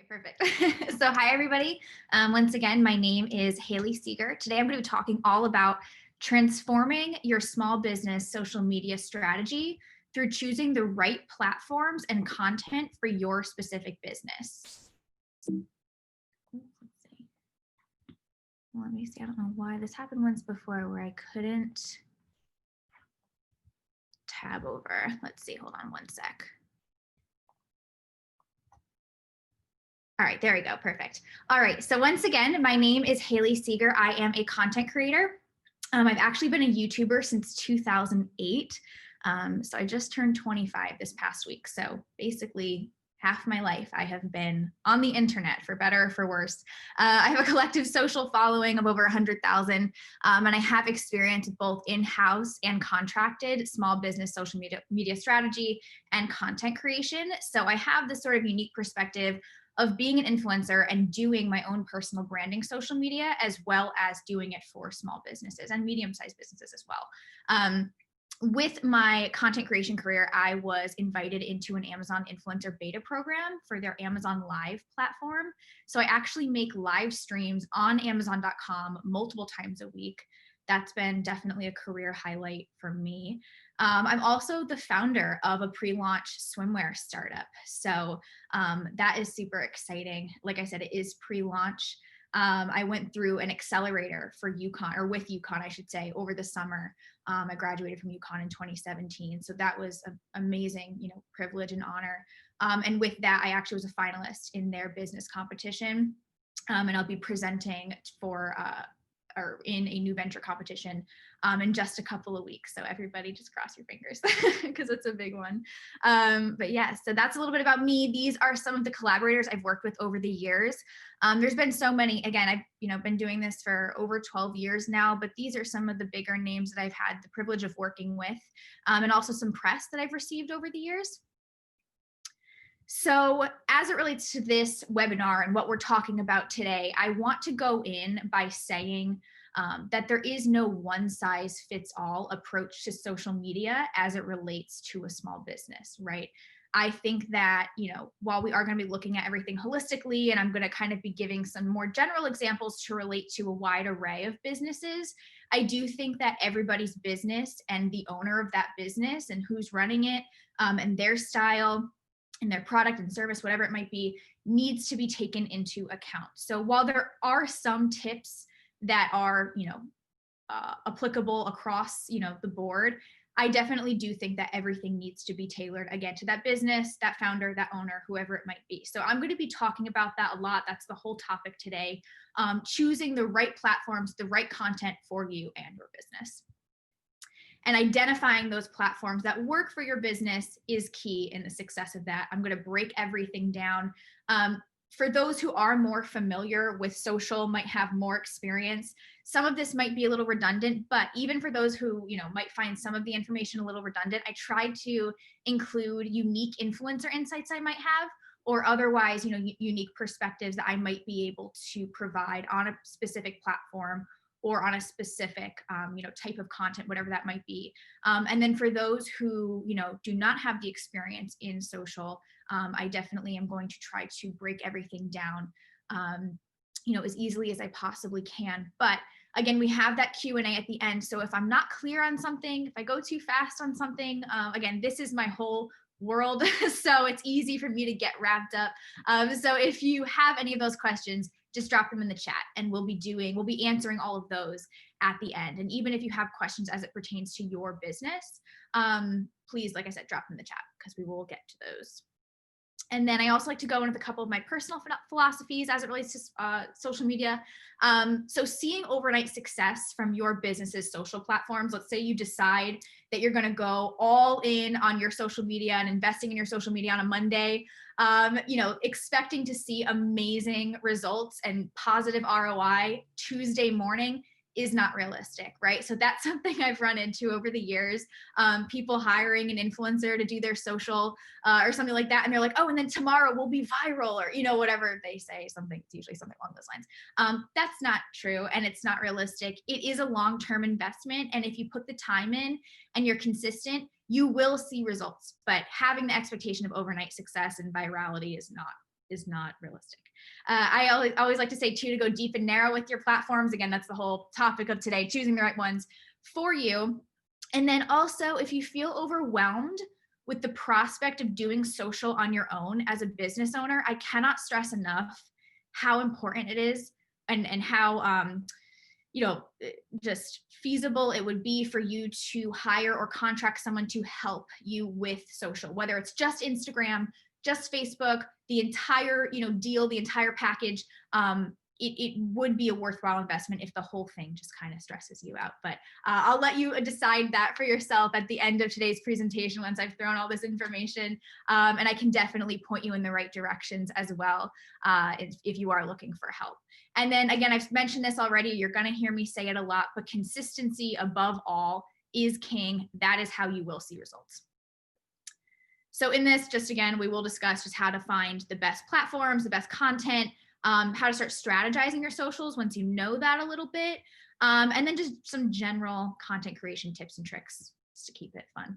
Perfect. So hi, everybody. Once again, my name is Hayley Segar. Today, I'm going to be talking all about transforming your small business social media strategy through choosing the right platforms and content for your specific business. Let's see. Let me see. I don't know why this happened once before where I couldn't tab over. Let's see. Hold on one sec. All right, there we go. Perfect. All right. So once again, my name is Hayley Segar. I am a content creator. I've actually been a YouTuber since 2008. So I just turned 25 this past week. So basically half my life I have been on the internet, for better or for worse. I have a collective social following of over 100,000, and I have experience both in-house and contracted small business social media strategy and content creation. So I have this sort of unique perspective of being an influencer and doing my own personal branding social media, as well as doing it for small businesses and medium-sized businesses as well. With my content creation career, I was invited into an Amazon influencer beta program for their Amazon Live platform. So I actually make live streams on Amazon.com multiple times a week. That's been definitely a career highlight for me. I'm also the founder of a pre-launch swimwear startup. So that is super exciting. Like I said, it is pre-launch. I went through an accelerator for UConn, or with UConn, I should say, over the summer. I graduated from UConn in 2017. So that was an amazing, privilege and honor. And with that, I actually was a finalist in their business competition. And I'll be presenting for or in a new venture competition in just a couple of weeks. So everybody just cross your fingers because it's a big one. But yeah, so that's a little bit about me. These are some of the collaborators I've worked with over the years. There's been so many. Again, I've been doing this for over 12 years now, but these are some of the bigger names that I've had the privilege of working with, and also some press that I've received over the years. So as it relates to this webinar and what we're talking about today, I want to go in by saying that there is no one size fits all approach to social media as it relates to a small business, right? I think that, while we are going to be looking at everything holistically, and I'm going to kind of be giving some more general examples to relate to a wide array of businesses, I do think that everybody's business and the owner of that business and who's running it and their style and their product and service, whatever it might be, needs to be taken into account. So while there are some tips that are, applicable across, the board, I definitely do think that everything needs to be tailored, again, to that business, that founder, that owner, whoever it might be. So I'm going to be talking about that a lot. That's the whole topic today. Choosing the right platforms, the right content for you and your business. And identifying those platforms that work for your business is key in the success of that. I'm going to break everything down. For those who are more familiar with social, might have more experience, some of this might be a little redundant, but even for those who, might find some of the information a little redundant, I tried to include unique influencer insights I might have, or otherwise, unique perspectives that I might be able to provide on a specific platform or on a specific, type of content, whatever that might be. And then for those who, do not have the experience in social, I definitely am going to try to break everything down, as easily as I possibly can. But again, we have that Q&A at the end. So if I'm not clear on something, if I go too fast on something, again, this is my whole world. So it's easy for me to get wrapped up. So if you have any of those questions, just drop them in the chat and we'll be answering all of those at the end. And even if you have questions as it pertains to your business, please, like I said, drop them in the chat because we will get to those. And then I also like to go in with a couple of my personal philosophies as it relates to social media. So seeing overnight success from your business's social platforms, let's say you decide that you're going to go all in on your social media and investing in your social media on a Monday, expecting to see amazing results and positive ROI Tuesday morning is not realistic, right? So that's something I've run into over the years. People hiring an influencer to do their social or something like that. And they're like, oh, and then tomorrow we'll be viral, or, whatever they say, it's usually something along those lines. That's not true. And it's not realistic. It is a long-term investment. And if you put the time in and you're consistent, you will see results. But having the expectation of overnight success and virality is not is not realistic. I always like to say too, to go deep and narrow with your platforms. Again, that's the whole topic of today, choosing the right ones for you. And then also, if you feel overwhelmed with the prospect of doing social on your own as a business owner, I cannot stress enough how important it is, and how just feasible it would be for you to hire or contract someone to help you with social, whether it's just Instagram, just Facebook, the entire deal, the entire package. It would be a worthwhile investment if the whole thing just kind of stresses you out. But I'll let you decide that for yourself at the end of today's presentation once I've thrown all this information. And I can definitely point you in the right directions as well if you are looking for help. And then again, I've mentioned this already, you're going to hear me say it a lot, but consistency above all is king. That is how you will see results. So in this, just again, we will discuss just how to find the best platforms, the best content, how to start strategizing your socials once you know that a little bit, and then just some general content creation tips and tricks just to keep it fun.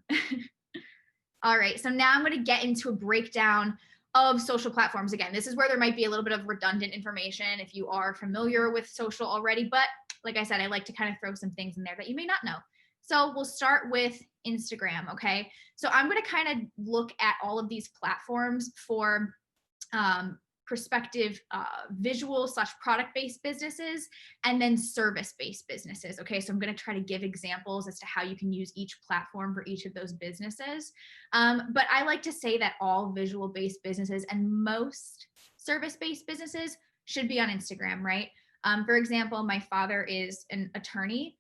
All right, so now I'm going to get into a breakdown of social platforms. Again, this is where there might be a little bit of redundant information if you are familiar with social already, but like I said, I like to kind of throw some things in there that you may not know. So we'll start with Instagram, okay? So I'm going to kind of look at all of these platforms for prospective visual / product-based businesses, and then service-based businesses. Okay, so I'm going to try to give examples as to how you can use each platform for each of those businesses. But I like to say that all visual-based businesses and most service-based businesses should be on Instagram, right? For example, my father is an attorney.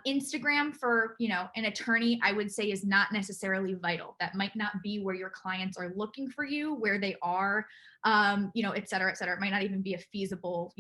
Instagram for, an attorney, I would say is not necessarily vital. That might not be where your clients are looking for you, where they are, et cetera, et cetera. It might not even be a feasible,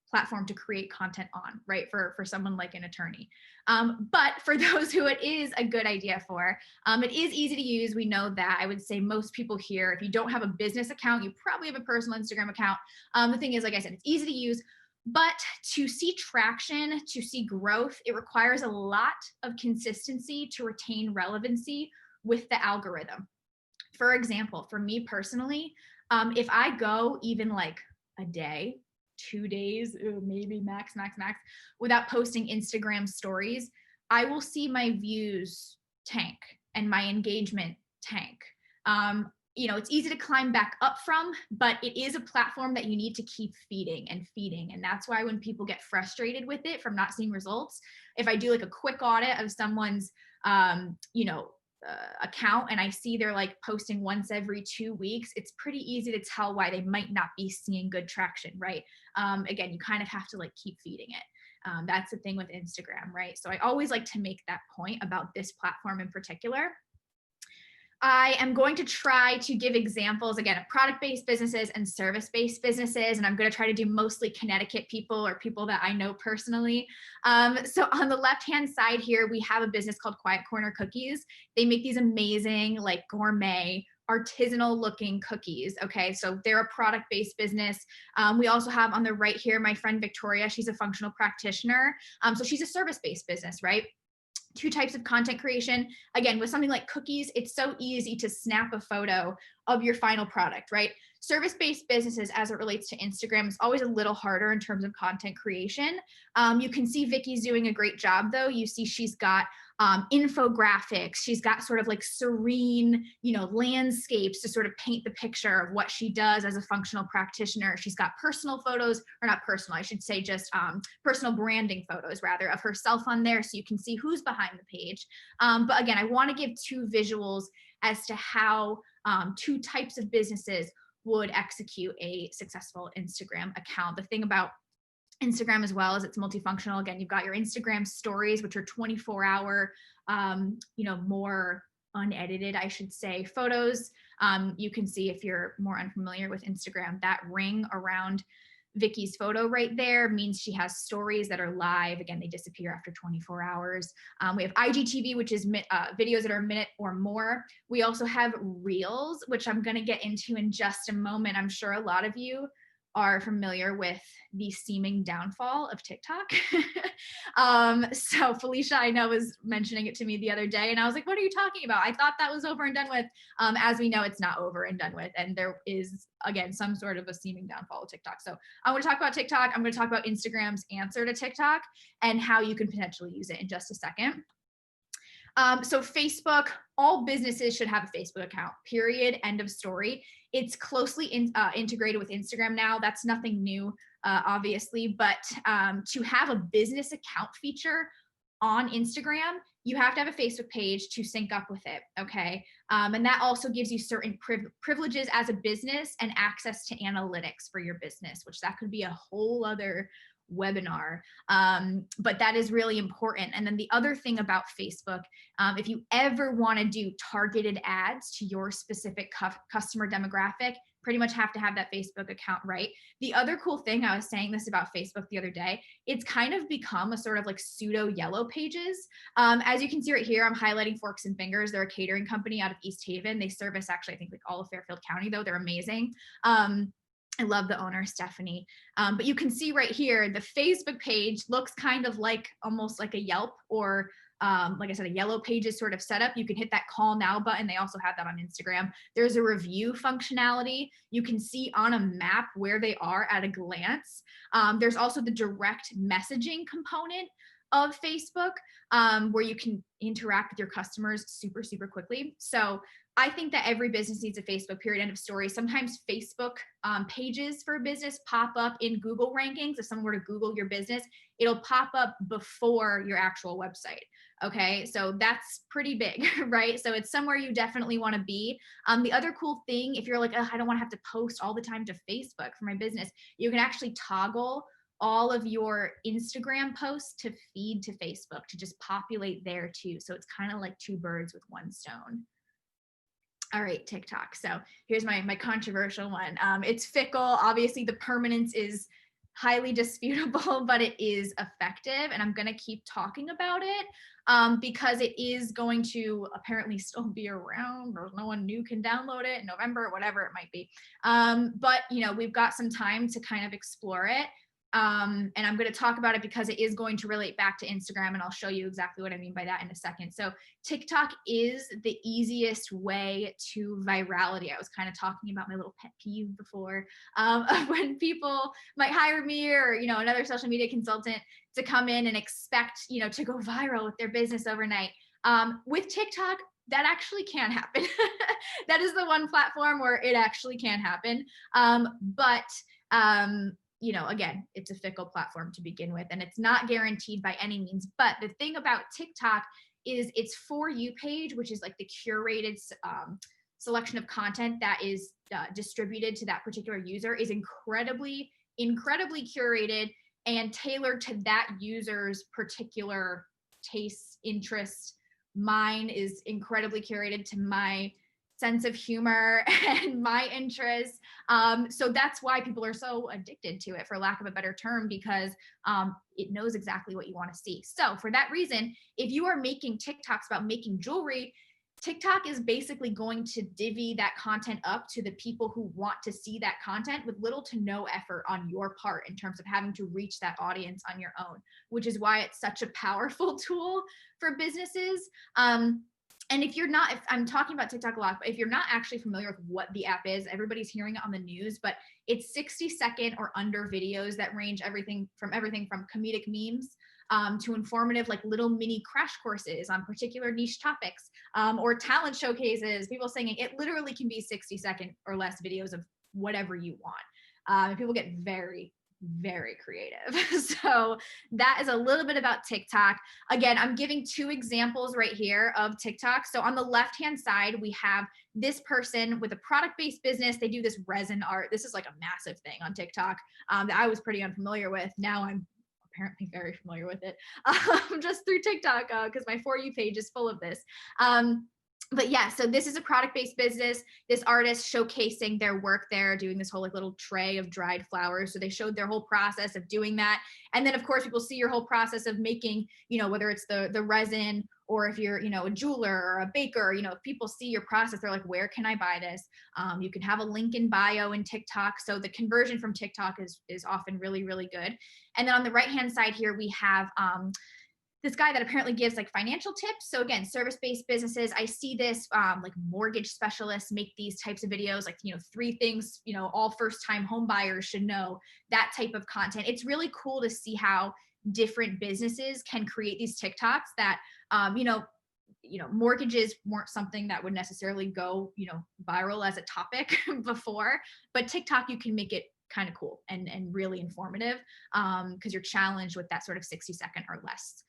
platform to create content on, right? For someone like an attorney. But for those who it is a good idea for, it is easy to use. We know that. I would say most people here, if you don't have a business account, you probably have a personal Instagram account. The thing is, like I said, it's easy to use. But to see traction, to see growth, it requires a lot of consistency to retain relevancy with the algorithm. For example, for me personally, if I go even like a day, 2 days, maybe max, without posting Instagram stories, I will see my views tank and my engagement tank. It's easy to climb back up from, but it is a platform that you need to keep feeding. And that's why when people get frustrated with it from not seeing results, if I do like a quick audit of someone's, account and I see they're like posting once every 2 weeks, it's pretty easy to tell why they might not be seeing good traction, right? Again, you kind of have to like keep feeding it. That's the thing with Instagram, right? So I always like to make that point about this platform in particular. I am going to try to give examples, again, of product-based businesses and service-based businesses, and I'm going to try to do mostly Connecticut people or people that I know personally. So on the left-hand side here, we have a business called Quiet Corner Cookies. They make these amazing, like gourmet, artisanal looking cookies. Okay, so they're a product-based business. We also have on the right here, my friend Victoria. She's a functional practitioner. So she's a service-based business, right? 2 types of content creation. Again, with something like cookies, it's so easy to snap a photo of your final product, right? Service-based businesses, as it relates to Instagram, is always a little harder in terms of content creation. You can see Vicky's doing a great job, though. You see she's got infographics. She's got sort of like serene, landscapes to sort of paint the picture of what she does as a functional practitioner. She's got personal photos, or not personal, I should say just personal branding photos, rather, of herself on there so you can see who's behind the page. But again, I want to give 2 visuals as to how 2 types of businesses would execute a successful Instagram account. The thing about Instagram as well is it's multifunctional. Again, you've got your Instagram stories, which are 24-hour, more unedited, I should say, photos. You can see, if you're more unfamiliar with Instagram, that ring around Vicky's photo right there means she has stories that are live. Again, they disappear after 24 hours. We have IGTV, which is videos that are a minute or more. We also have Reels, which I'm going to get into in just a moment. I'm sure a lot of you are familiar with the seeming downfall of TikTok. So Felicia, I know, was mentioning it to me the other day, and I was like, what are you talking about? I thought that was over and done with. As we know, it's not over and done with. And there is, again, some sort of a seeming downfall of TikTok. So I'm going to talk about TikTok. I'm going to talk about Instagram's answer to TikTok and how you can potentially use it in just a second. So Facebook, all businesses should have a Facebook account, period, end of story. It's closely integrated with Instagram now. That's nothing new, obviously, but to have a business account feature on Instagram, you have to have a Facebook page to sync up with it, okay? And that also gives you certain privileges as a business and access to analytics for your business, which that could be a whole other webinar. But that is really important. And then the other thing about Facebook, if you ever want to do targeted ads to your specific customer demographic, pretty much have to have that Facebook account, right? The other cool thing, I was saying this about Facebook the other day, it's kind of become a sort of like pseudo yellow pages. As you can see right here, I'm highlighting Forks and Fingers. They're a catering company out of East Haven. They service actually, I think, like all of Fairfield County, though. They're amazing. I love the owner, Stephanie. But you can see right here, the Facebook page looks kind of like almost like a Yelp or like I said, a yellow pages sort of setup. You can hit that call now button. They also have that on Instagram. There's a review functionality. You can see on a map where they are at a glance. There's also the direct messaging component of Facebook, where you can interact with your customers super, super quickly. So I think that every business needs a Facebook, period, end of story. Sometimes Facebook pages for a business pop up in Google rankings. If someone were to Google your business, it'll pop up before your actual website. Okay, so that's pretty big, right? So it's somewhere you definitely want to be. The other cool thing, if you're like, oh, I don't want to have to post all the time to Facebook for my business, you can actually toggle all of your Instagram posts to feed to Facebook to just populate there too. So it's kind of like two birds with one stone. All right, TikTok. So here's my controversial one. It's fickle. Obviously, the permanence is highly disputable, but it is effective. And I'm going to keep talking about it because it is going to apparently still be around. There's no one new can download it in November, whatever it might be. But, you know, we've got some time to kind of explore it. And I'm going to talk about it because it is going to relate back to Instagram, and I'll show you exactly what I mean by that in a second. So TikTok is the easiest way to virality. I was kind of talking about my little pet peeve before, when people might hire me or, you know, another social media consultant to come in and expect, you know, to go viral with their business overnight. With TikTok, that actually can happen. That is the one platform where it actually can happen. You know, again, it's a fickle platform to begin with, and it's not guaranteed by any means. But the thing about TikTok is its For You page, which is like the curated selection of content that is distributed to that particular user, is incredibly curated and tailored to that user's particular tastes, interests. Mine is incredibly curated to my sense of humor and my interests. So that's why people are so addicted to it, for lack of a better term, because it knows exactly what you want to see. So for that reason, if you are making TikToks about making jewelry, TikTok is basically going to divvy that content up to the people who want to see that content with little to no effort on your part in terms of having to reach that audience on your own, which is why it's such a powerful tool for businesses. And if I'm talking about TikTok a lot, but if you're not actually familiar with what the app is, everybody's hearing it on the news, but it's 60-second or under videos that range everything from comedic memes to informative, like little mini crash courses on particular niche topics, or talent showcases, people singing. It literally can be 60-second or less videos of whatever you want. People get very, very creative. So that is a little bit about TikTok. Again, I'm giving two examples right here of TikTok. So on the left-hand side, we have this person with a product-based business. They do this resin art. This is like a massive thing on TikTok that I was pretty unfamiliar with. Now I'm apparently very familiar with it just through TikTok because my For You page is full of this. But yeah, so this is a product-based business. This artist showcasing their work there, doing this whole like little tray of dried flowers. So they showed their whole process of doing that. And then of course, people see your whole process of making, you know, whether it's the resin or if you're, a jeweler or a baker, if people see your process, they're like, where can I buy this? You can have a link in bio in TikTok. So the conversion from TikTok is often really, really good. And then on the right-hand side here, we have this guy that apparently gives like financial tips. So again, service-based businesses, I see this like mortgage specialists make these types of videos, like, 3 things, all first-time home buyers should know, that type of content. It's really cool to see how different businesses can create these TikToks that, mortgages weren't something that would necessarily go, viral as a topic before, but TikTok, you can make it kind of cool and really informative because you're challenged with that sort of 60-second or less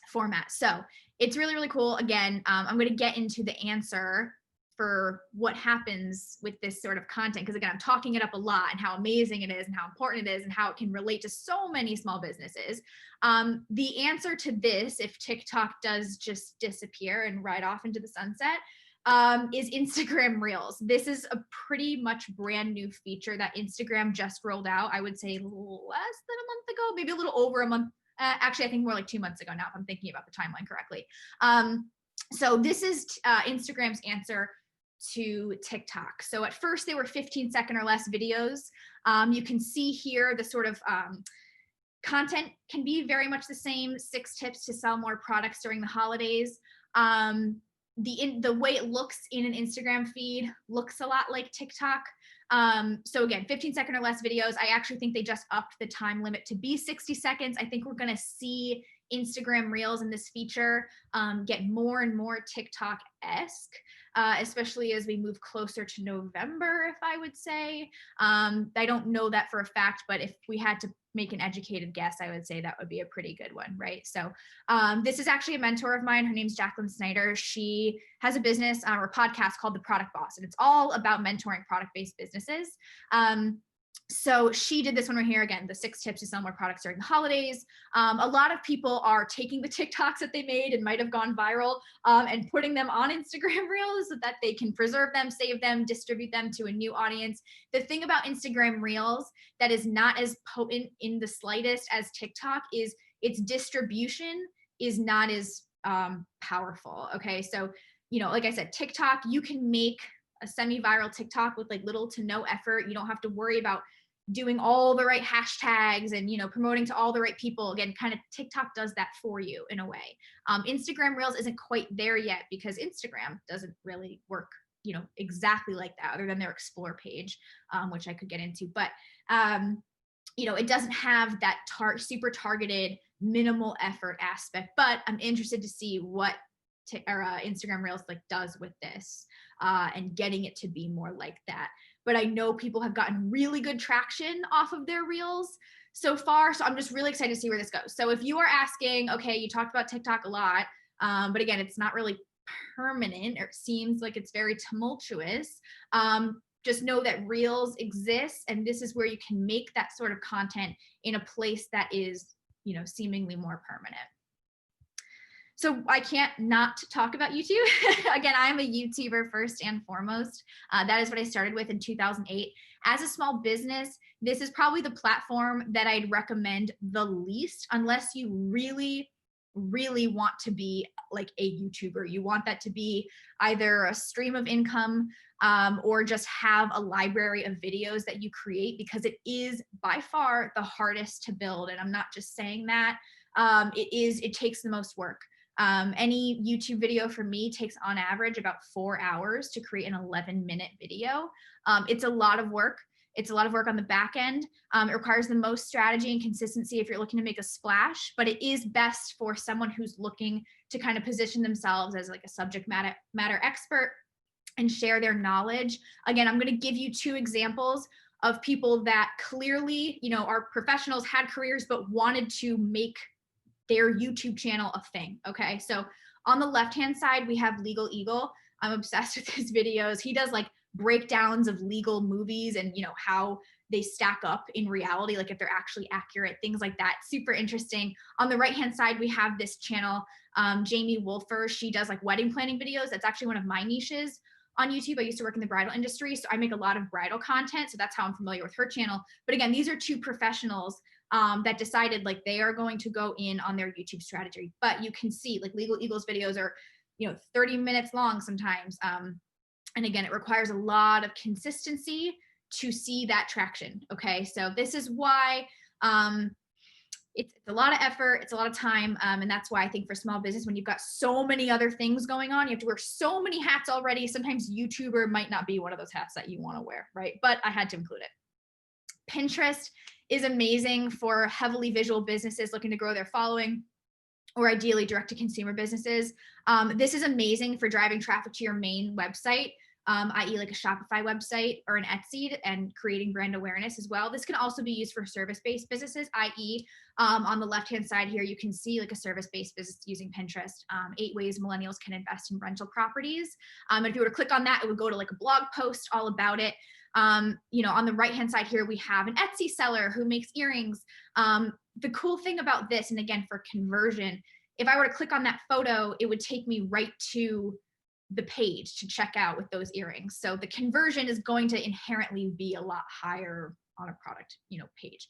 format. So it's really, really cool. Again, I'm going to get into the answer for what happens with this sort of content, because again, I'm talking it up a lot and how amazing it is and how important it is and how it can relate to so many small businesses. The answer to this, if TikTok does just disappear and ride off into the sunset, is Instagram Reels. This is a pretty much brand new feature that Instagram just rolled out. I would say less than a month ago, maybe a little over a month. Actually, I think more like 2 months ago now, if I'm thinking about the timeline correctly. So this is Instagram's answer to TikTok. So at first they were 15-second or less videos. You can see here the sort of content can be very much the same. 6 tips to sell more products during the holidays. The way it looks in an Instagram feed looks a lot like TikTok. So again, 15-second or less videos. I actually think they just upped the time limit to be 60 seconds. I think we're going to see Instagram Reels in this feature get more and more TikTok-esque, especially as we move closer to November, if I would say. I don't know that for a fact, but if we had to make an educated guess, I would say that would be a pretty good one, right? So this is actually a mentor of mine. Her name's Jacqueline Snyder. She has a business or a podcast called The Product Boss, and it's all about mentoring product-based businesses. So she did this one right here. Again, the 6 tips to sell more products during the holidays. A lot of people are taking the TikToks that they made and might have gone viral and putting them on Instagram Reels so that they can preserve them, save them, distribute them to a new audience. The thing about Instagram Reels that is not as potent in the slightest as TikTok is its distribution is not as powerful. Okay, so like I said, TikTok, you can make a semi-viral TikTok with like little to no effort. You don't have to worry about doing all the right hashtags and, promoting to all the right people. Again, kind of TikTok does that for you in a way. Instagram Reels isn't quite there yet because Instagram doesn't really work, exactly like that other than their explore page, which I could get into. But, it doesn't have that super targeted minimal effort aspect, but I'm interested to see what Instagram Reels does with this and getting it to be more like that. But I know people have gotten really good traction off of their Reels so far. So I'm just really excited to see where this goes. So if you are asking, okay, you talked about TikTok a lot, but again, it's not really permanent, or it seems like it's very tumultuous. Just know that Reels exists, and this is where you can make that sort of content in a place that is, seemingly more permanent. So I can't not talk about YouTube. Again, I'm a YouTuber first and foremost. That is what I started with in 2008. As a small business, this is probably the platform that I'd recommend the least, unless you really, really want to be like a YouTuber. You want that to be either a stream of income or just have a library of videos that you create, because it is by far the hardest to build. And I'm not just saying that. It takes the most work. Any YouTube video for me takes on average about 4 hours to create an 11-minute video. It's a lot of work. It's a lot of work on the back end. It requires the most strategy and consistency if you're looking to make a splash, but it is best for someone who's looking to kind of position themselves as like a subject matter expert and share their knowledge. Again, I'm going to give you 2 examples of people that clearly, are professionals, had careers, but wanted to make their YouTube channel a thing. Okay. So on the left-hand side, we have Legal Eagle. I'm obsessed with his videos. He does like breakdowns of legal movies and, how they stack up in reality, like if they're actually accurate, things like that. Super interesting. On the right-hand side, we have this channel, Jamie Wolfer. She does like wedding planning videos. That's actually one of my niches on YouTube. I used to work in the bridal industry, so I make a lot of bridal content. So that's how I'm familiar with her channel. But again, these are 2 professionals that decided like they are going to go in on their YouTube strategy. But you can see like Legal Eagles videos are, 30 minutes long sometimes. And again, it requires a lot of consistency to see that traction. Okay. So this is why, it's a lot of effort, it's a lot of time, and that's why I think for small business, when you've got so many other things going on, you have to wear so many hats already. Sometimes YouTuber might not be one of those hats that you want to wear, right? But I had to include it. Pinterest is amazing for heavily visual businesses looking to grow their following, or ideally direct to consumer businesses. This is amazing for driving traffic to your main website, i.e. like a Shopify website or an Etsy, and creating brand awareness as well. This can also be used for service-based businesses, i.e. On the left-hand side here, you can see like a service-based business using Pinterest, 8 ways millennials can invest in rental properties. And if you were to click on that, it would go to like a blog post all about it. On the right-hand side here, we have an Etsy seller who makes earrings. The cool thing about this, and again, for conversion, if I were to click on that photo, it would take me right to the page to check out with those earrings. So the conversion is going to inherently be a lot higher on a product, page.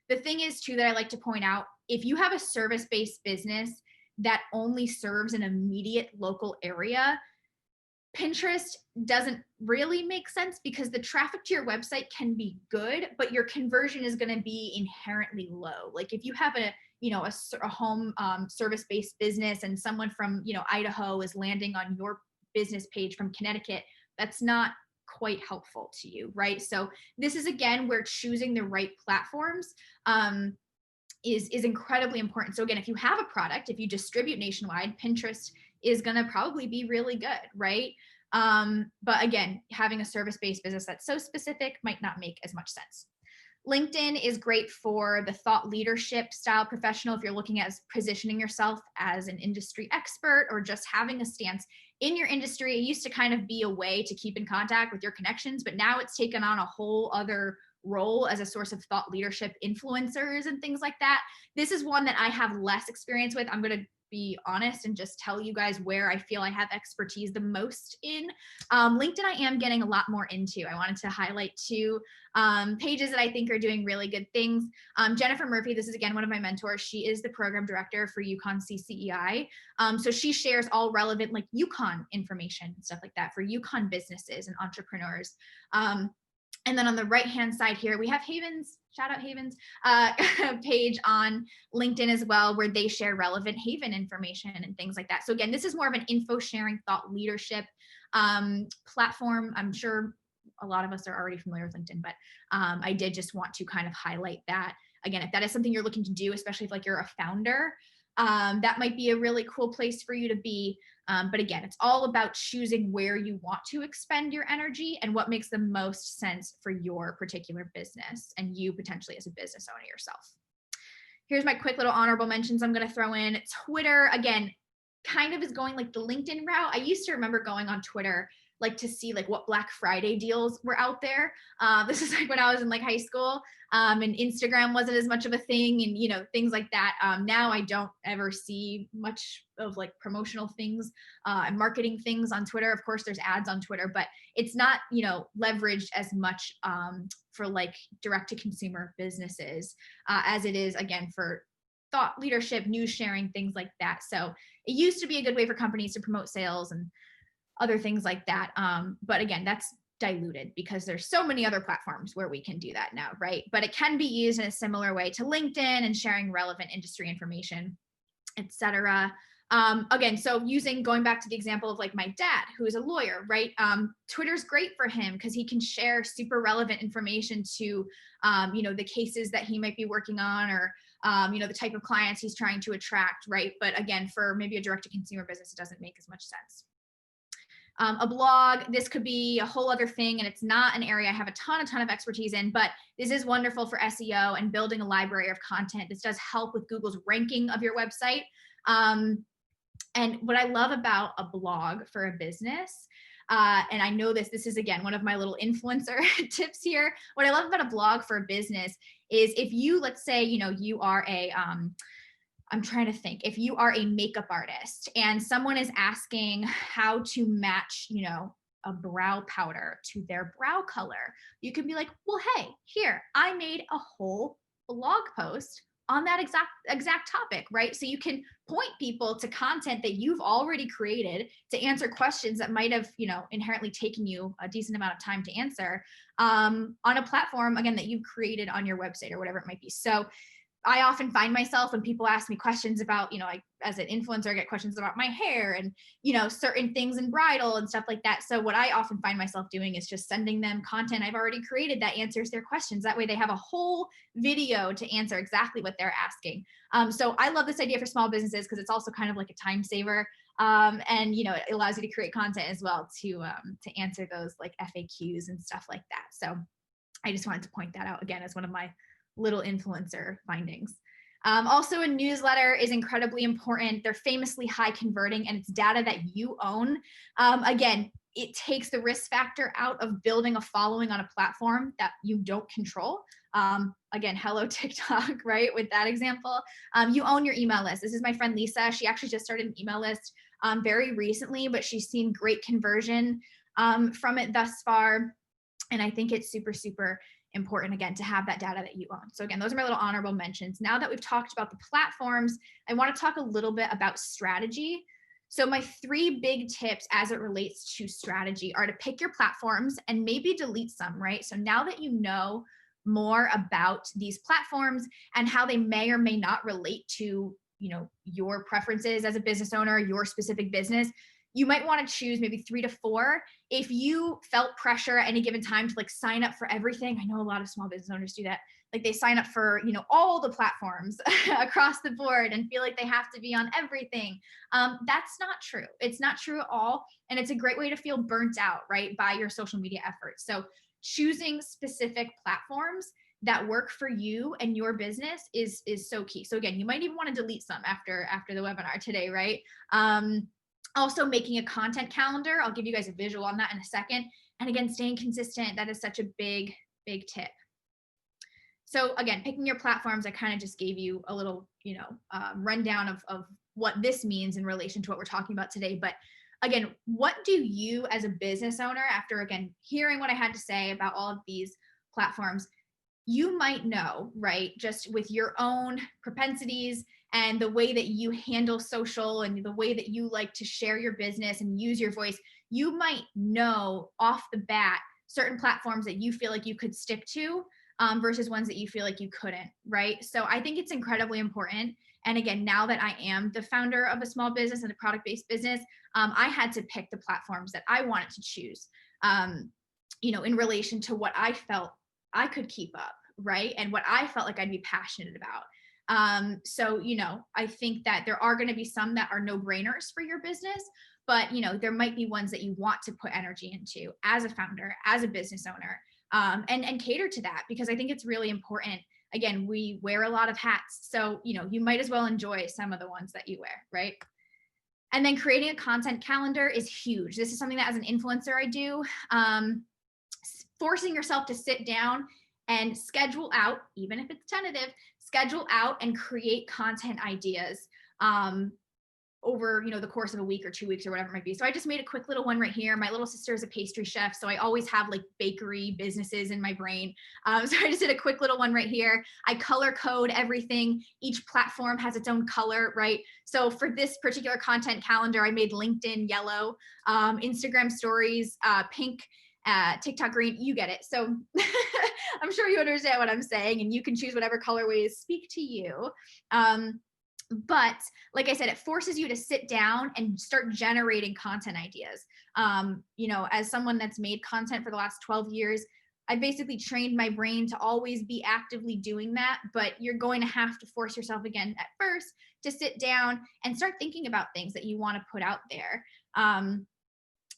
The thing is too, that I like to point out, if you have a service-based business that only serves an immediate local area, Pinterest doesn't really make sense, because the traffic to your website can be good, but your conversion is going to be inherently low. Like if you have a home service-based business and someone from Idaho is landing on your business page from Connecticut, that's not quite helpful to you, right? So this is again where choosing the right platforms is incredibly important. So again, if you have a product, if you distribute nationwide, Pinterest is going to probably be really good, right? But again, having a service-based business that's so specific might not make as much sense. LinkedIn is great for the thought leadership style professional. If you're looking at positioning yourself as an industry expert or just having a stance in your industry, it used to kind of be a way to keep in contact with your connections, but now it's taken on a whole other role as a source of thought leadership influencers and things like that. This is one that I have less experience with. I'm going to be honest and just tell you guys where I feel I have expertise the most in. LinkedIn, I am getting a lot more into. I wanted to highlight 2 pages that I think are doing really good things. Jennifer Murphy, this is again one of my mentors. She is the program director for UConn CCEI. So she shares all relevant like UConn information and stuff like that for UConn businesses and entrepreneurs. And then on the right-hand side here, we have HAYVN's, shout out HAYVN's page on LinkedIn as well, where they share relevant HAYVN information and things like that. So again, this is more of an info sharing, thought leadership platform. I'm sure a lot of us are already familiar with LinkedIn, but I did just want to kind of highlight that. Again, if that is something you're looking to do, especially if like you're a founder, that might be a really cool place for you to be. But again, it's all about choosing where you want to expend your energy and what makes the most sense for your particular business and you potentially as a business owner yourself. Here's my quick little honorable mentions I'm going to throw in. Twitter, again, kind of is going like the LinkedIn route. I used to remember going on Twitter like to see like what Black Friday deals were out there. This is like when I was in like high school, and Instagram wasn't as much of a thing and things like that. Now I don't ever see much of like promotional things and marketing things on Twitter. Of course there's ads on Twitter, but it's not leveraged as much for like direct to consumer businesses as it is again for thought leadership, news sharing, things like that. So it used to be a good way for companies to promote sales and other things like that. But again, that's diluted because there's so many other platforms where we can do that now, right? But it can be used in a similar way to LinkedIn and sharing relevant industry information, etc. Again, so going back to the example of like my dad, who is a lawyer, right? Twitter's great for him because he can share super relevant information to, the cases that he might be working on or, the type of clients he's trying to attract, right? But again, for maybe a direct to consumer business, it doesn't make as much sense. A blog, this could be a whole other thing, and it's not an area I have a ton of expertise in, but this is wonderful for SEO and building a library of content. This does help with Google's ranking of your website. And what I love about a blog for a business, and I know this is again, one of my little influencer tips here. What I love about a blog for a business is if you, let's say, you are I'm trying to think, if you are a makeup artist and someone is asking how to match, a brow powder to their brow color, you can be like, well, hey, here, I made a whole blog post on that exact topic, right? So you can point people to content that you've already created to answer questions that might have, inherently taken you a decent amount of time to answer, on a platform, again, that you've created on your website or whatever it might be. So I often find myself when people ask me questions about, like as an influencer, I get questions about my hair and, certain things in bridal and stuff like that. So what I often find myself doing is just sending them content I've already created that answers their questions. That way they have a whole video to answer exactly what they're asking. So I love this idea for small businesses because it's also kind of like a time saver. And it allows you to create content as well to answer those like FAQs and stuff like that. So I just wanted to point that out again as one of my little influencer findings. Also, a newsletter is incredibly important. They're famously high converting and it's data that you own. Again, it takes the risk factor out of building a following on a platform that you don't control. Again, hello TikTok, right? With that example, you own your email list. This is my friend Lisa. She actually just started an email list very recently, but she's seen great conversion from it thus far. And I think it's super, super important, again, to have that data that you own. So again, those are my little honorable mentions. Now that we've talked about the platforms, I want to talk a little bit about strategy. So my 3 big tips as it relates to strategy are to pick your platforms and maybe delete some, right? So now that you know more about these platforms and how they may or may not relate to, your preferences as a business owner, your specific business, you might want to choose maybe 3 to 4. If you felt pressure at any given time to like sign up for everything, I know a lot of small business owners do that. Like they sign up for, all the platforms across the board and feel like they have to be on everything. That's not true. It's not true at all. And it's a great way to feel burnt out, right, by your social media efforts. So choosing specific platforms that work for you and your business is so key. So again, you might even want to delete some after the webinar today, right? Also making a content calendar. I'll give you guys a visual on that in a second. And again, staying consistent. That is such a big, big tip. So again, picking your platforms, I kind of just gave you a little, rundown of what this means in relation to what we're talking about today. But again, what do you as a business owner, after again, hearing what I had to say about all of these platforms, you might know, right, just with your own propensities and the way that you handle social and the way that you like to share your business and use your voice, you might know off the bat certain platforms that you feel like you could stick to versus ones that you feel like you couldn't, right? So I think it's incredibly important. And again, now that I am the founder of a small business and a product-based business, I had to pick the platforms that I wanted to choose, in relation to what I felt I could keep up, right? And what I felt like I'd be passionate about. So, I think that there are going to be some that are no-brainers for your business, but, there might be ones that you want to put energy into as a founder, as a business owner, and cater to that, because I think it's really important. Again, we wear a lot of hats. So, you might as well enjoy some of the ones that you wear, right? And then creating a content calendar is huge. This is something that as an influencer I do. Forcing yourself to sit down and schedule out, even if it's tentative, schedule out and create content ideas over, the course of a week or 2 weeks or whatever it might be. So I just made a quick little one right here. My little sister is a pastry chef, so I always have like bakery businesses in my brain. So I just did a quick little one right here. I color code everything. Each platform has its own color, right? So for this particular content calendar, I made LinkedIn yellow, Instagram stories pink, TikTok green, you get it. So I'm sure you understand what I'm saying, and you can choose whatever colorways speak to you. But like I said, it forces you to sit down and start generating content ideas. As someone that's made content for the last 12 years, I basically trained my brain to always be actively doing that, but you're going to have to force yourself again at first to sit down and start thinking about things that you want to put out there. And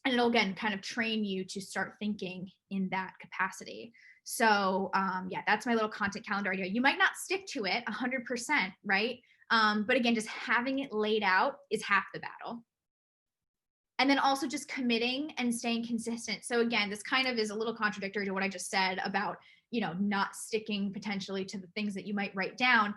it'll again kind of train you to start thinking in that capacity. So that's my little content calendar idea. You might not stick to it 100%, right? But again, just having it laid out is half the battle. And then also just committing and staying consistent. So again, this kind of is a little contradictory to what I just said about, not sticking potentially to the things that you might write down,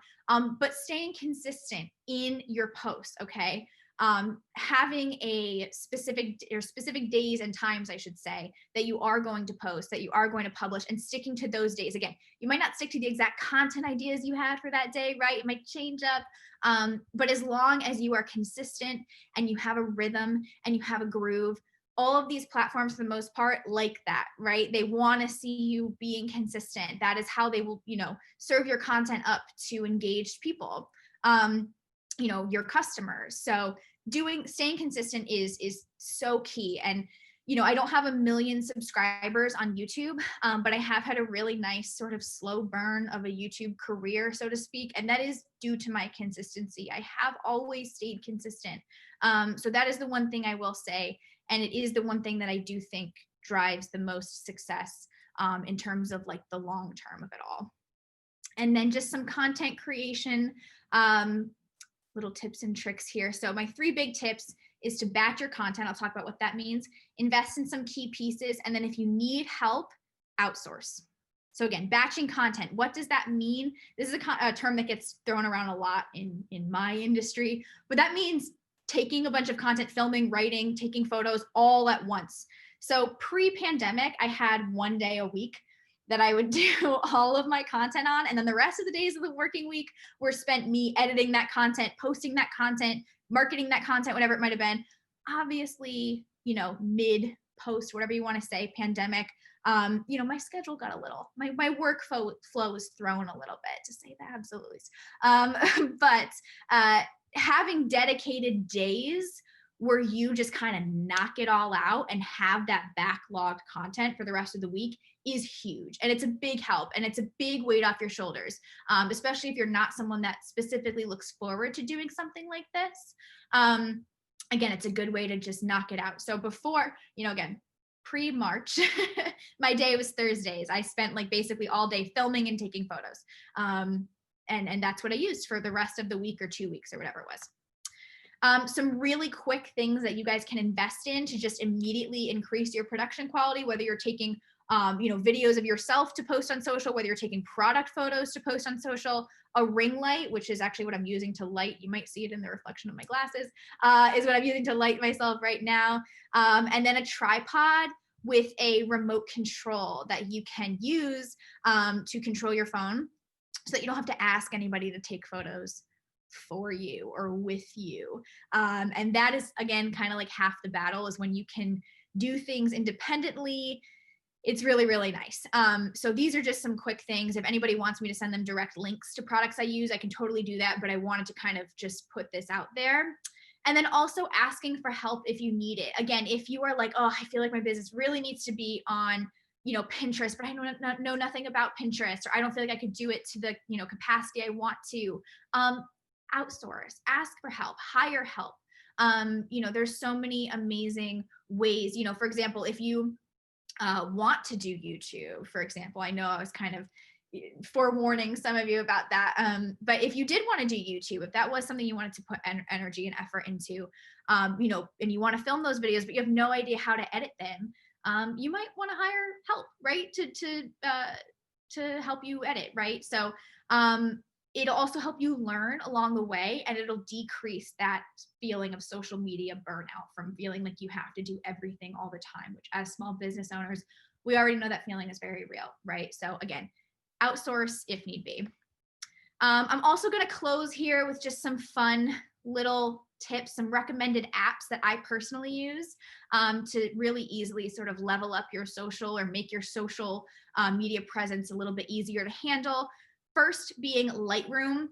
but staying consistent in your posts, okay? having a specific days and times, I should say, that you are going to post, that you are going to publish, and sticking to those days. Again, you might not stick to the exact content ideas you had for that day, right? It might change up. But as long as you are consistent and you have a rhythm and you have a groove, all of these platforms, for the most part, like that, right? They want to see you being consistent. That is how they will, serve your content up to engaged people, your customers. So staying consistent is so key. And, I don't have 1 million subscribers on YouTube, but I have had a really nice sort of slow burn of a YouTube career, so to speak. And that is due to my consistency. I have always stayed consistent. So that is the one thing I will say. And it is the one thing that I do think drives the most success in terms of like the long term of it all. And then just some content creation, little tips and tricks here. So my 3 big tips is to batch your content. I'll talk about what that means. Invest in some key pieces. And then if you need help, outsource. So again, batching content. What does that mean? This is a term that gets thrown around a lot in my industry, but that means taking a bunch of content, filming, writing, taking photos all at once. So pre-pandemic, I had 1 day a week that I would do all of my content on. And then the rest of the days of the working week were spent me editing that content, posting that content, marketing that content, whatever it might've been. Obviously, mid-post, whatever you want to say, pandemic, my schedule got a little, my work flow was thrown a little bit, to say the absolute least. But having dedicated days where you just kind of knock it all out and have that backlogged content for the rest of the week is huge. And it's a big help, and it's a big weight off your shoulders, especially if you're not someone that specifically looks forward to doing something like this. Again, it's a good way to just knock it out. So before, again, pre-March, my day was Thursdays. I spent like basically all day filming and taking photos. And that's what I used for the rest of the week or 2 weeks or whatever it was. Some really quick things that you guys can invest in to just immediately increase your production quality, whether you're taking videos of yourself to post on social, whether you're taking product photos to post on social. A ring light, which is actually what I'm using to light, you might see it in the reflection of my glasses, is what I'm using to light myself right now. And then a tripod with a remote control that you can use to control your phone, so that you don't have to ask anybody to take photos for you or with you. And that is, again, kind of like half the battle, is when you can do things independently. It's really, really nice. So these are just some quick things. If anybody wants me to send them direct links to products I use, I can totally do that, but I wanted to kind of just put this out there. And then also asking for help if you need it. Again, if you are like, oh, I feel like my business really needs to be on Pinterest, but I know nothing about Pinterest, or I don't feel like I could do it to the, capacity I want to, outsource, ask for help, hire help. There's so many amazing ways, for example, if you want to do YouTube, for example, I know I was kind of forewarning some of you about that. But if you did want to do YouTube, if that was something you wanted to put energy and effort into, and you want to film those videos, but you have no idea how to edit them, you might want to hire help, right? To help you edit, right? So it'll also help you learn along the way, and it'll decrease that feeling of social media burnout from feeling like you have to do everything all the time, which as small business owners, we already know that feeling is very real, right? So again, outsource if need be. I'm also going to close here with just some fun little tips, some recommended apps that I personally use to really easily sort of level up your social or make your social media presence a little bit easier to handle. First being Lightroom.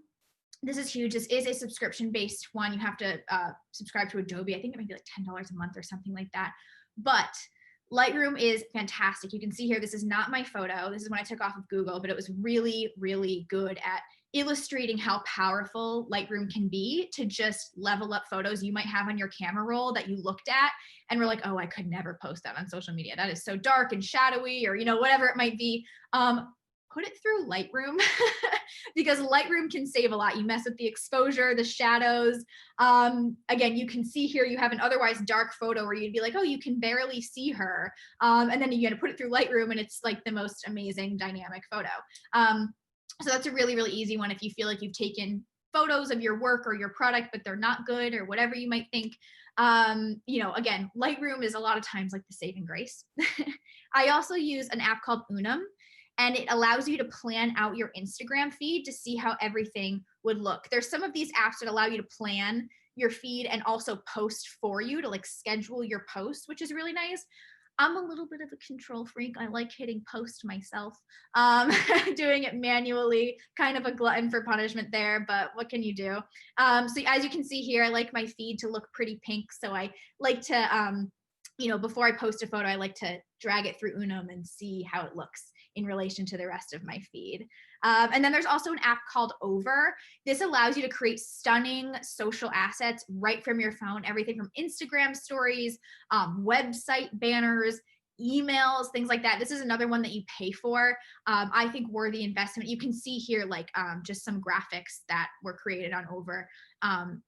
This is huge. This is a subscription-based one. You have to subscribe to Adobe. I think it might be like $10 a month or something like that. But Lightroom is fantastic. You can see here, this is not my photo. This is when I took off of Google, but it was really, really good at illustrating how powerful Lightroom can be to just level up photos you might have on your camera roll that you looked at and were like, oh, I could never post that on social media. That is so dark and shadowy, or, whatever it might be. Put it through Lightroom because Lightroom can save a lot. You mess with the exposure, the shadows. Again, you can see here, you have an otherwise dark photo where you'd be like, oh, you can barely see her. And then you got to put it through Lightroom and it's like the most amazing dynamic photo. So that's a really, really easy one if you feel like you've taken photos of your work or your product, but they're not good or whatever you might think. Again, Lightroom is a lot of times like the saving grace. I also use an app called Unum, and it allows you to plan out your Instagram feed to see how everything would look. There's some of these apps that allow you to plan your feed and also post for you, to like schedule your posts, which is really nice. I'm a little bit of a control freak. I like hitting post myself, doing it manually, kind of a glutton for punishment there, but what can you do? So as you can see here, I like my feed to look pretty pink. So I like to, before I post a photo, I like to drag it through Unum and see how it looks in relation to the rest of my feed. And then there's also an app called Over. This allows you to create stunning social assets right from your phone, everything from Instagram stories, website banners, emails, things like that. This is another one that you pay for. I think worthy investment. You can see here like just some graphics that were created on Over.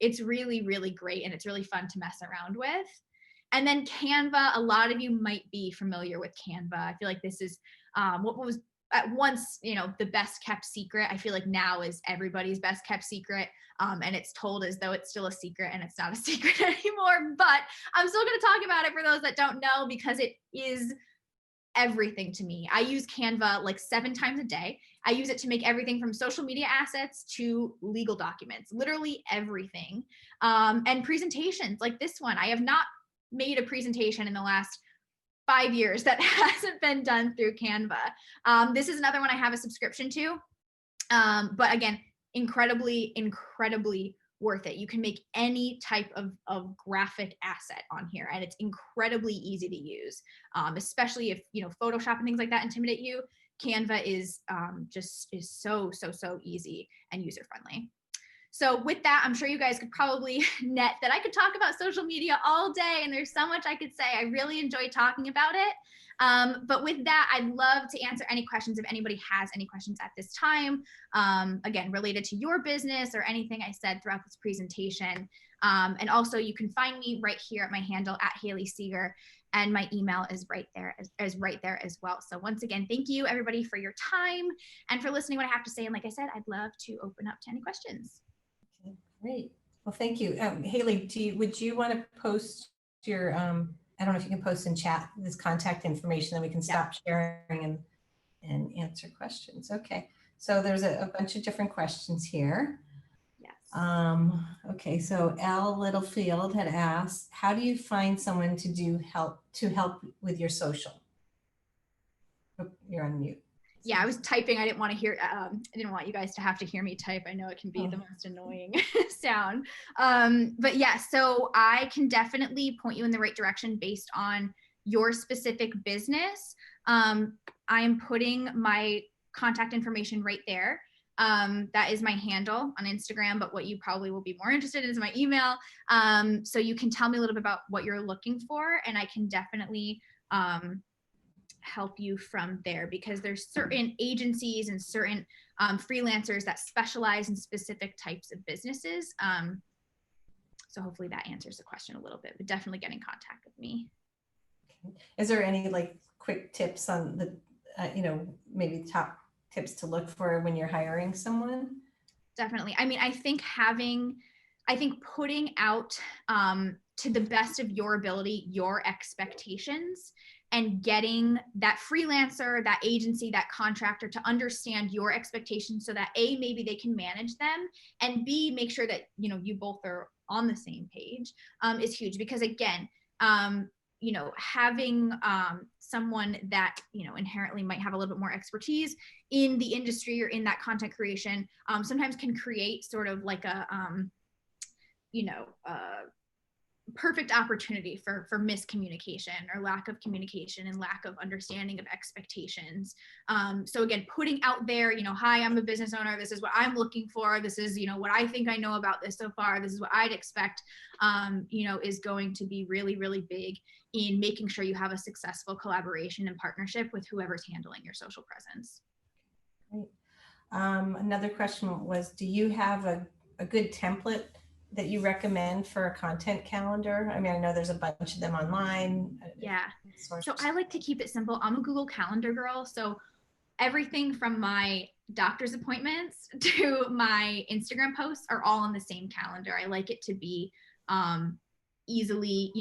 It's really, really great, and it's really fun to mess around with. And then Canva, a lot of you might be familiar with Canva. I feel like this is what was at once, the best kept secret. I feel like now is everybody's best kept secret. And it's told as though it's still a secret, and it's not a secret anymore. But I'm still going to talk about it for those that don't know, because it is everything to me. I use Canva like 7 times a day. I use it to make everything from social media assets to legal documents, literally everything. And presentations like this one. I have not made a presentation in the last 5 years that hasn't been done through Canva. This is another one I have a subscription to. But again, incredibly, incredibly worth it. You can make any type of graphic asset on here, and it's incredibly easy to use, especially if, Photoshop and things like that intimidate you. Canva is so easy and user friendly. So with that, I'm sure you guys could probably net that I could talk about social media all day, and there's so much I could say. I really enjoy talking about it. But with that, I'd love to answer any questions if anybody has any questions at this time, again, related to your business or anything I said throughout this presentation. And also you can find me right here at my handle at Hayley Segar, and my email is right there as well. So once again, thank you everybody for your time and for listening to what I have to say. And like I said, I'd love to open up to any questions. Okay, great. Well, thank you. Hayley, would you want to post your, I don't know if you can post in chat this contact information, then we can stop sharing and answer questions. Okay. So there's a bunch of different questions here. Yes. Okay. So Al Littlefield had asked, how do you find someone to help with your social? Oh, you're on mute. Yeah, I was typing. I didn't want to hear, I didn't want you guys to have to hear me type. I know it can be the most annoying sound. But yeah, so I can definitely point you in the right direction based on your specific business. I am putting my contact information right there. That is my handle on Instagram, but what you probably will be more interested in is my email. So you can tell me a little bit about what you're looking for, and I can definitely, help you from there, because there's certain agencies and certain freelancers that specialize in specific types of businesses. So hopefully that answers the question a little bit, but definitely get in contact with me. Okay. Is there any like quick tips on the, maybe top tips to look for when you're hiring someone? Definitely. I mean, I think putting out to the best of your ability, your expectations, and getting that freelancer, that agency, that contractor to understand your expectations so that A, maybe they can manage them, and B, make sure that, you both are on the same page is huge. Because again, having someone that, inherently might have a little bit more expertise in the industry or in that content creation, sometimes can create sort of like a, perfect opportunity for miscommunication or lack of communication and lack of understanding of expectations. So again, putting out there, hi, I'm a business owner. This is what I'm looking for. This is, what I think I know about this so far. This is what I'd expect, is going to be really, really big in making sure you have a successful collaboration and partnership with whoever's handling your social presence. Great. Another question was, do you have a good template that you recommend for a content calendar? I mean, I know there's a bunch of them online. Yeah. So I like to keep it simple. I'm a Google Calendar girl. So everything from my doctor's appointments to my Instagram posts are all on the same calendar. I like it to be easily,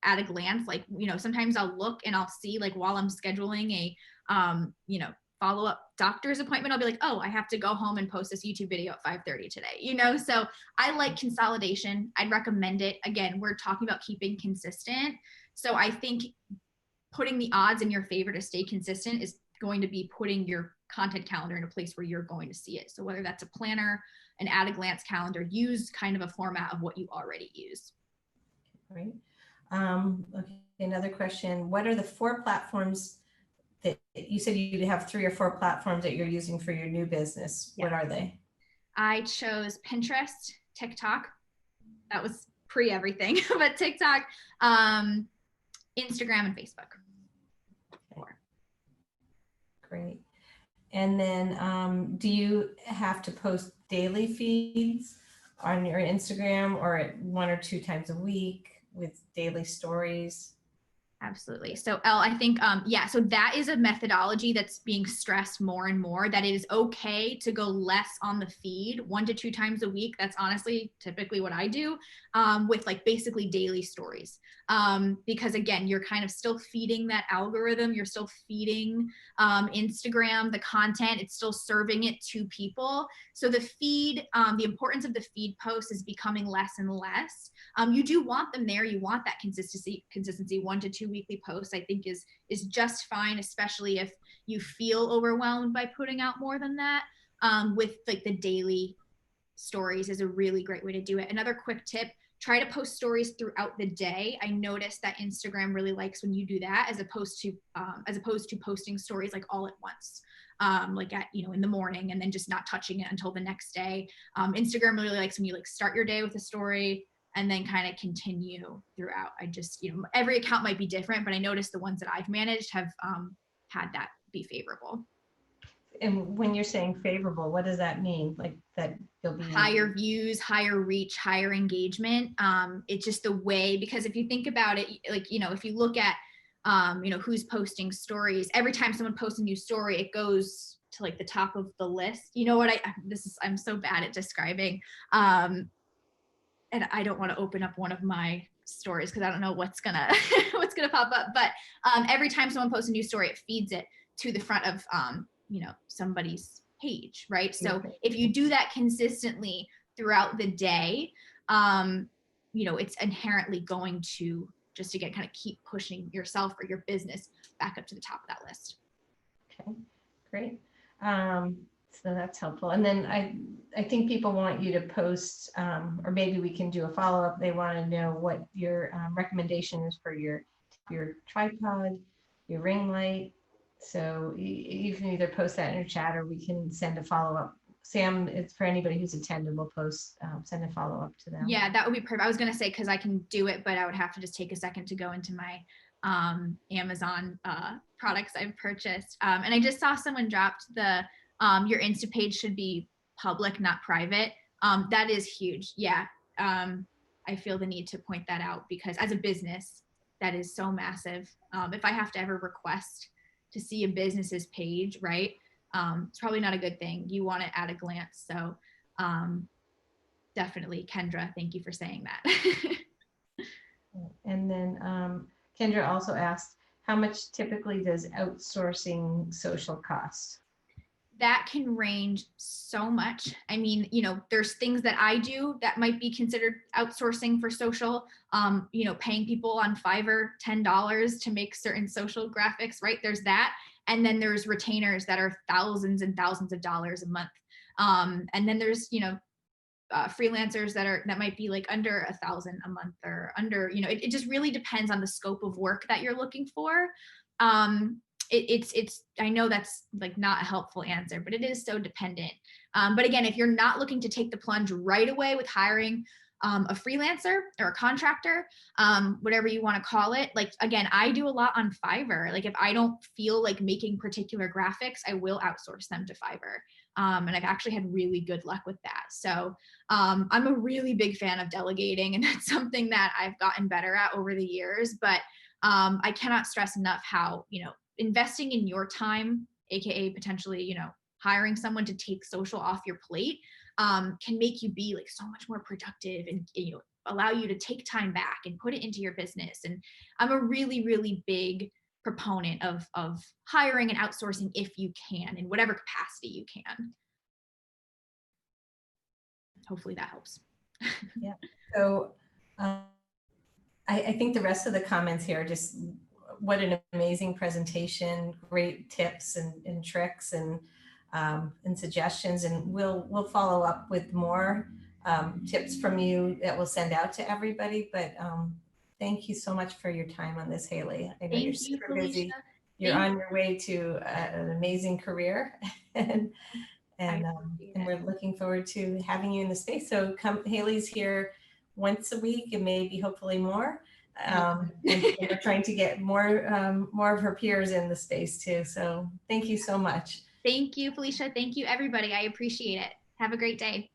at a glance. Like, sometimes I'll look and I'll see, like, while I'm scheduling a, follow-up doctor's appointment, I'll be like, oh, I have to go home and post this YouTube video at 5:30 today, so I like consolidation. I'd recommend it. Again, we're talking about keeping consistent. So I think putting the odds in your favor to stay consistent is going to be putting your content calendar in a place where you're going to see it. So whether that's a planner, an at a glance calendar, use kind of a format of what you already use. Great. Okay, another question. What are the 4 platforms that you said you have 3 or 4 platforms that you're using for your new business? Yeah. What are they? I chose Pinterest, TikTok. That was pre everything, but TikTok, Instagram, and Facebook. Okay. Great. And then do you have to post daily feeds on your Instagram, or 1 or 2 times a week with daily stories? Absolutely. So Elle, I think, so that is a methodology that's being stressed more and more, that it is okay to go less on the feed 1 to 2 times a week. That's honestly typically what I do, with like basically daily stories. Because again, you're kind of still feeding that algorithm. You're still feeding Instagram the content. It's still serving it to people. So the feed, the importance of the feed post is becoming less and less. You do want them there. You want that consistency, 1 to 2 weekly posts, I think is just fine, especially if you feel overwhelmed by putting out more than that. With like the daily stories is a really great way to do it. Another quick tip, try to post stories throughout the day. I noticed that Instagram really likes when you do that, as opposed to posting stories like all at once. Like at, in the morning and then just not touching it until the next day. Instagram really likes when you like start your day with a story and then kind of continue throughout. I just, every account might be different, but I noticed the ones that I've managed have had that be favorable. And when you're saying favorable, what does that mean? Like that you'll be higher views, higher reach, higher engagement. It's just the way, because if you think about it, like, if you look at, who's posting stories, every time someone posts a new story, it goes to like the top of the list. You know what I'm so bad at describing. And I don't want to open up one of my stories because I don't know what's gonna pop up. But every time someone posts a new story, it feeds it to the front of somebody's page, right? So if you do that consistently throughout the day, it's inherently going to just, again, kind of keep pushing yourself or your business back up to the top of that list. Okay, great. So that's helpful. And then I think people want you to post, or maybe we can do a follow-up. They want to know what your recommendation is for your tripod, your ring light. So you can either post that in your chat or we can send a follow-up. Sam, it's for anybody who's attended, we'll send a follow-up to them. Yeah, that would be perfect. I was going to say, because I can do it, but I would have to just take a second to go into my Amazon products I've purchased. And I just saw someone dropped your Insta page should be public, not private. That is huge. Yeah. I feel the need to point that out because as a business, that is so massive. If I have to ever request to see a business's page, right? It's probably not a good thing. You want it at a glance. So definitely, Kendra, thank you for saying that. And then Kendra also asked, how much typically does outsourcing social cost? That can range so much. I mean, there's things that I do that might be considered outsourcing for social, paying people on Fiverr $10 to make certain social graphics, right? There's that. And then there's retainers that are thousands and thousands of dollars a month. And then there's, freelancers that might be like under 1,000 a month or under, it just really depends on the scope of work that you're looking for. It's I know that's like not a helpful answer, but it is so dependent. But again, if you're not looking to take the plunge right away with hiring a freelancer or a contractor, whatever you want to call it, like, again, I do a lot on Fiverr. Like if I don't feel like making particular graphics, I will outsource them to Fiverr. And I've actually had really good luck with that. So I'm a really big fan of delegating, and that's something that I've gotten better at over the years. But I cannot stress enough how, investing in your time AKA potentially, you know, hiring someone to take social off your plate, can make you be like so much more productive and, you know, allow you to take time back and put it into your business. And I'm a really, really big proponent of hiring and outsourcing if you can, in whatever capacity you can. Hopefully that helps. Yeah. So I think the rest of the comments here, just what an amazing presentation, great tips and tricks and suggestions. And we'll follow up with more tips from you that we'll send out to everybody. But thank you so much for your time on this, Hayley. I know you're Thank you, super Felicia. busy. You're on your way to an amazing career. and we're looking forward to having you in the space. So come, Hayley's here once a week and maybe hopefully more. And we're trying to get more of her peers in the space too. So thank you so much. Thank you, Felicia. Thank you, everybody. I appreciate it. Have a great day.